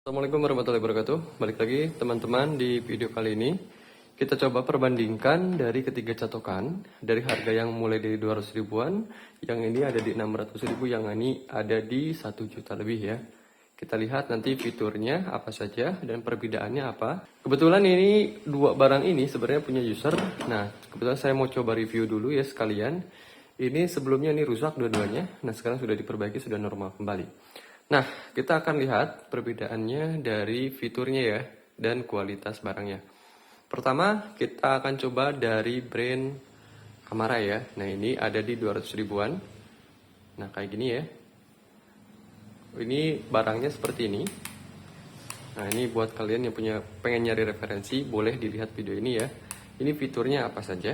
Assalamualaikum warahmatullahi wabarakatuh. Balik lagi teman-teman di video kali ini. Kita coba perbandingkan dari ketiga catokan. Dari harga yang mulai dari 200 ribuan. Yang ini ada di 600 ribu. Yang ini ada di 1 juta lebih ya. Kita lihat nanti fiturnya apa saja dan perbedaannya apa. Kebetulan ini dua barang ini sebenarnya punya user. Nah kebetulan saya mau coba review dulu ya sekalian. Ini sebelumnya ini rusak dua-duanya. Nah sekarang sudah diperbaiki, sudah normal kembali. Nah, kita akan lihat perbedaannya dari fiturnya ya, dan kualitas barangnya. Pertama, kita akan coba dari brand Amara ya. Nah, ini ada di 200 ribuan. Nah, kayak gini ya. Ini barangnya seperti ini. Nah, ini buat kalian yang pengen nyari referensi, boleh dilihat video ini ya. Ini fiturnya apa saja.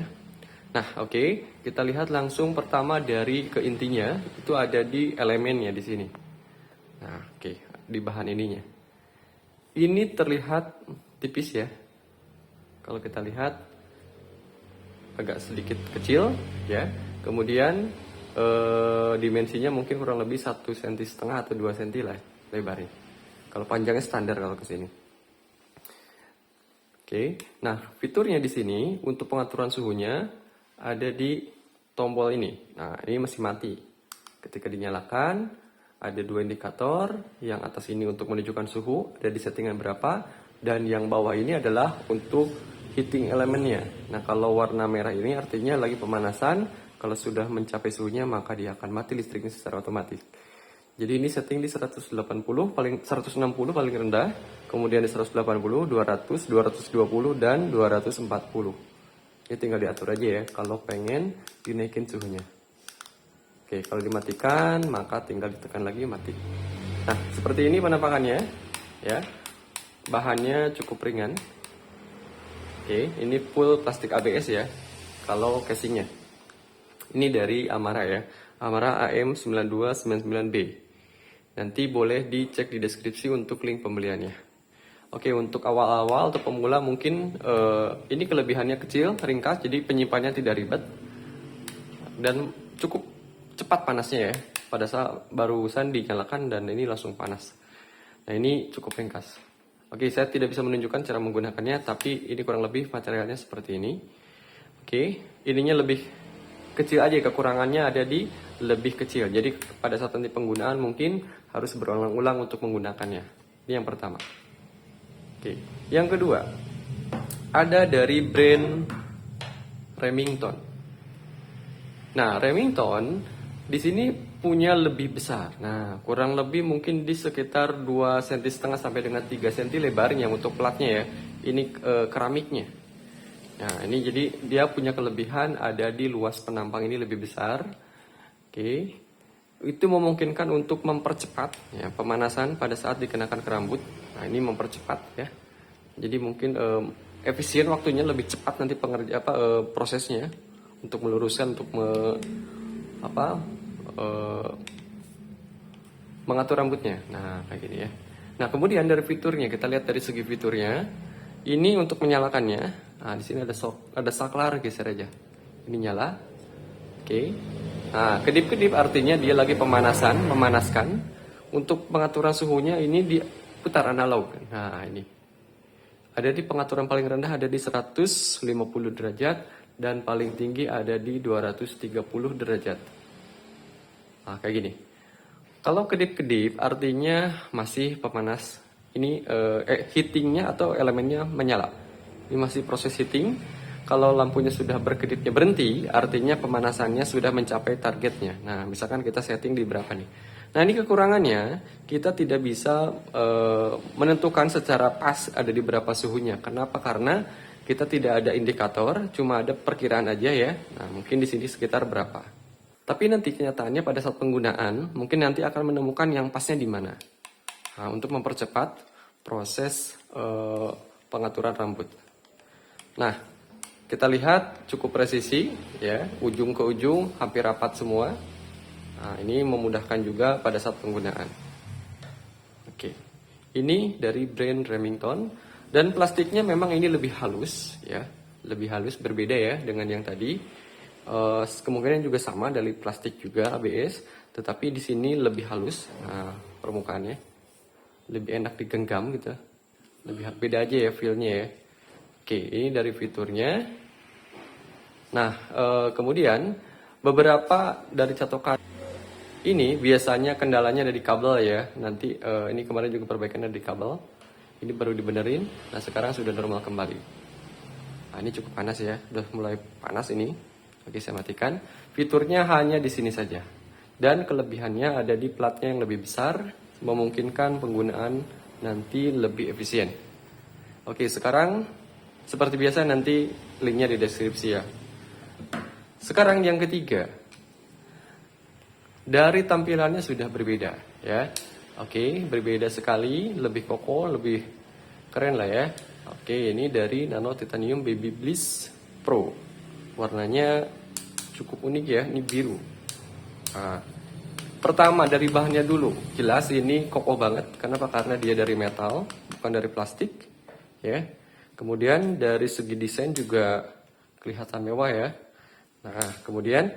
Nah, oke, kita lihat langsung pertama dari ke intinya, itu ada di elemennya di sini. Nah, oke, di bahan ininya. Ini terlihat tipis ya. Kalau kita lihat agak sedikit kecil ya. Kemudian dimensinya mungkin kurang lebih 1,5 cm atau 2 cm lah lebarnya. Kalau panjangnya standar kalau ke sini. Oke. Nah, fiturnya di sini untuk pengaturan suhunya ada di tombol ini. Nah, ini masih mati. Ketika dinyalakan ada dua indikator, yang atas ini untuk menunjukkan suhu, ada di settingan berapa, dan yang bawah ini adalah untuk heating elemennya. Nah, kalau warna merah ini artinya lagi pemanasan, kalau sudah mencapai suhunya maka dia akan mati listriknya secara otomatis. Jadi ini setting di 160 paling rendah, kemudian di 180, 200, 220 dan 240. Ini tinggal diatur aja ya kalau pengen dinaikin suhunya. Oke, kalau dimatikan maka tinggal ditekan lagi mati. Nah, seperti ini penampakannya ya. Bahannya cukup ringan. Oke, ini full plastik ABS ya. Kalau casingnya. Ini dari Amara ya. Amara AM9299B. Nanti boleh dicek di deskripsi untuk link pembeliannya. Oke, untuk awal-awal atau pemula mungkin ini kelebihannya kecil, ringkas, jadi penyimpanannya tidak ribet. Dan cukup cepat panasnya ya, pada saat barusan dinyalakan dan ini langsung panas. Nah, ini cukup ringkas. Oke, saya tidak bisa menunjukkan cara menggunakannya, tapi ini kurang lebih materialnya seperti ini. Oke, ininya lebih kecil aja, kekurangannya ada di lebih kecil. Jadi pada saat nanti penggunaan mungkin harus berulang-ulang untuk menggunakannya. Ini yang pertama. Oke, yang kedua ada dari brand Remington. Nah, Remington di sini punya lebih besar. Nah, kurang lebih mungkin di sekitar 2,5 cm sampai dengan 3 cm lebarnya untuk platnya ya. Ini keramiknya. Nah, ini jadi dia punya kelebihan ada di luas penampang ini lebih besar. Oke. Itu memungkinkan untuk mempercepat ya pemanasan pada saat dikenakan ke rambut. Nah, ini mempercepat ya. Jadi mungkin efisien waktunya lebih cepat nanti prosesnya untuk meluruskan mengatur rambutnya. Nah, kayak gini ya. Nah, kemudian dari fiturnya kita lihat dari segi fiturnya. Ini untuk menyalakannya. Nah, di sini ada saklar, geser aja. Ini nyala. Oke. Nah, kedip-kedip artinya dia lagi memanaskan. Untuk pengaturan suhunya ini diputar analog. Nah, ini. Ada di pengaturan paling rendah ada di 150 derajat dan paling tinggi ada di 230 derajat. Nah, kayak gini. Kalau kedip-kedip artinya masih pemanas. Ini heatingnya atau elemennya menyala. Ini masih proses heating. Kalau lampunya sudah berkedipnya berhenti, artinya pemanasannya sudah mencapai targetnya. Nah, misalkan kita setting di berapa nih. Nah, ini kekurangannya, kita tidak bisa menentukan secara pas ada di berapa suhunya. Kenapa? Karena kita tidak ada indikator, cuma ada perkiraan aja ya. Nah, mungkin di sini sekitar berapa. Tapi nanti kenyataannya pada saat penggunaan, mungkin nanti akan menemukan yang pasnya di mana. Nah, untuk mempercepat proses pengaturan rambut. Nah, kita lihat cukup presisi ya, ujung ke ujung hampir rapat semua. Nah, ini memudahkan juga pada saat penggunaan. Oke. Ini dari brand Remington dan plastiknya memang ini lebih halus ya, lebih halus berbeda ya dengan yang tadi. Kemungkinan juga sama dari plastik juga ABS, tetapi di sini lebih halus permukaannya. lebih enak digenggam gitu, lebih beda aja ya feelnya ya. Oke, ini dari fiturnya. Nah, kemudian beberapa dari catokan ini biasanya kendalanya ada di kabel ya. Nanti ini kemarin juga perbaikannya di kabel. Ini baru dibenerin. Nah, sekarang sudah normal kembali. Nah, ini cukup panas ya, udah mulai panas ini. Oke, saya matikan. Fiturnya hanya di sini saja. Dan kelebihannya ada di platnya yang lebih besar, memungkinkan penggunaan nanti lebih efisien. Oke, sekarang seperti biasa nanti linknya di deskripsi ya. Sekarang yang ketiga, dari tampilannya sudah berbeda ya. Oke, berbeda sekali, lebih kokoh, lebih keren lah ya. Oke, ini dari Nano Titanium Baby Bliss Pro. Warnanya cukup unik ya, ini biru. Nah, pertama dari bahannya dulu, jelas ini kokoh banget. Kenapa? Karena dia dari metal, bukan dari plastik ya. Kemudian dari segi desain juga kelihatan mewah ya. Nah, kemudian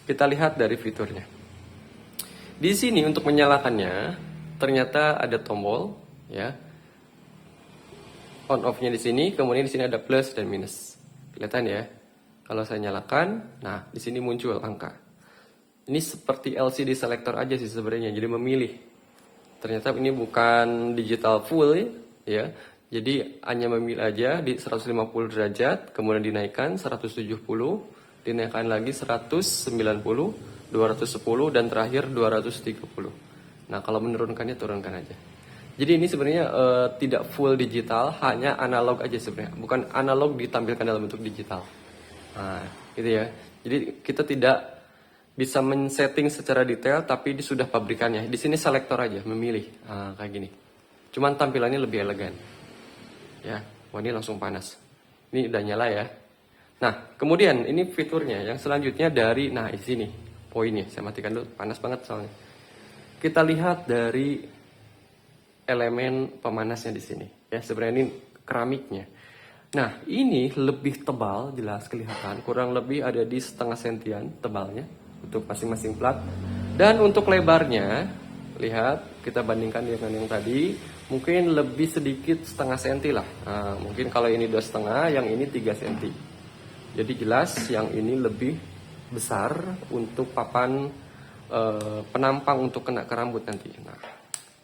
kita lihat dari fiturnya. Di sini untuk menyalakannya ternyata ada tombol ya. On off-nya di sini, kemudian di sini ada plus dan minus. Kelihatan ya? Kalau saya nyalakan, nah di sini muncul angka. Ini seperti LCD selector aja sih sebenarnya, jadi memilih. Ternyata ini bukan digital full ya. Jadi hanya memilih aja di 150 derajat, kemudian dinaikkan 170, dinaikkan lagi 190, 210 dan terakhir 230. Nah, kalau menurunkannya turunkan aja. Jadi ini sebenarnya tidak full digital, hanya analog aja sebenarnya. Bukan analog ditampilkan dalam bentuk digital. Nah, gitu ya. Jadi kita tidak bisa men-setting secara detail, tapi ini sudah pabrikannya. Di sini selektor aja, memilih. Nah, kayak gini. Cuman tampilannya lebih elegan. Ya, wah ini langsung panas. Ini udah nyala ya. Nah, kemudian ini fiturnya. Yang selanjutnya dari, nah di sini poinnya. Saya matikan dulu, panas banget soalnya. Kita lihat dari elemen pemanasnya di sini ya, sebenarnya ini keramiknya. Nah, ini lebih tebal, jelas kelihatan, kurang lebih ada di setengah sentian tebalnya untuk masing-masing plat. Dan untuk lebarnya, lihat kita bandingkan dengan yang tadi, mungkin lebih sedikit setengah senti lah. Nah, mungkin kalau ini 2,5, yang ini 3 senti. Jadi jelas yang ini lebih besar untuk papan penampang untuk kena ke rambut nanti. Nah,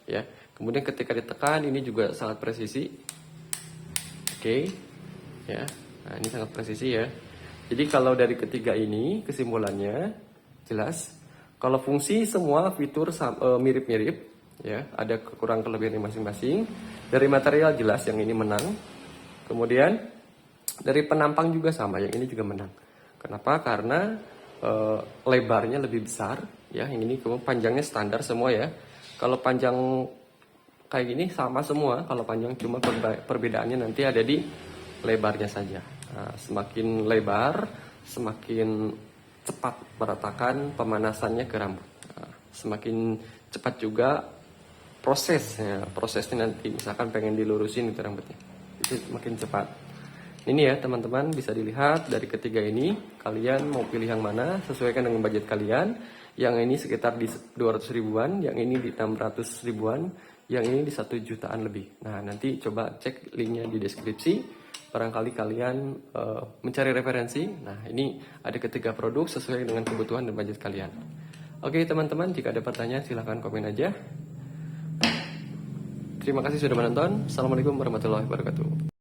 ya. Kemudian ketika ditekan ini juga sangat presisi. Oke. Ya. Nah, ini sangat presisi ya. Jadi kalau dari ketiga ini kesimpulannya jelas kalau fungsi semua fitur mirip-mirip ya, ada kekurangan kelebihan masing-masing. Dari material jelas yang ini menang. Kemudian dari penampang juga sama, yang ini juga menang. Kenapa? Karena lebarnya lebih besar ya, yang ini kemudian panjangnya standar semua ya. Kalau panjang kayak gini sama semua, kalau panjang cuma perbedaannya nanti ada di lebarnya saja. Nah, semakin lebar, semakin cepat meratakan pemanasannya ke rambut. Nah, semakin cepat juga prosesnya nanti misalkan pengen dilurusin itu rambutnya, itu semakin cepat. Ini ya teman-teman, bisa dilihat dari ketiga ini, kalian mau pilih yang mana, sesuaikan dengan budget kalian. Yang ini sekitar di 200 ribuan, yang ini di 600 ribuan, yang ini di 1 jutaan lebih. Nah, nanti coba cek linknya di deskripsi. Barangkali kalian mencari referensi. Nah, ini ada ketiga produk sesuai dengan kebutuhan dan budget kalian. Oke teman-teman, jika ada pertanyaan silahkan komen aja. Terima kasih sudah menonton. Assalamualaikum warahmatullahi wabarakatuh.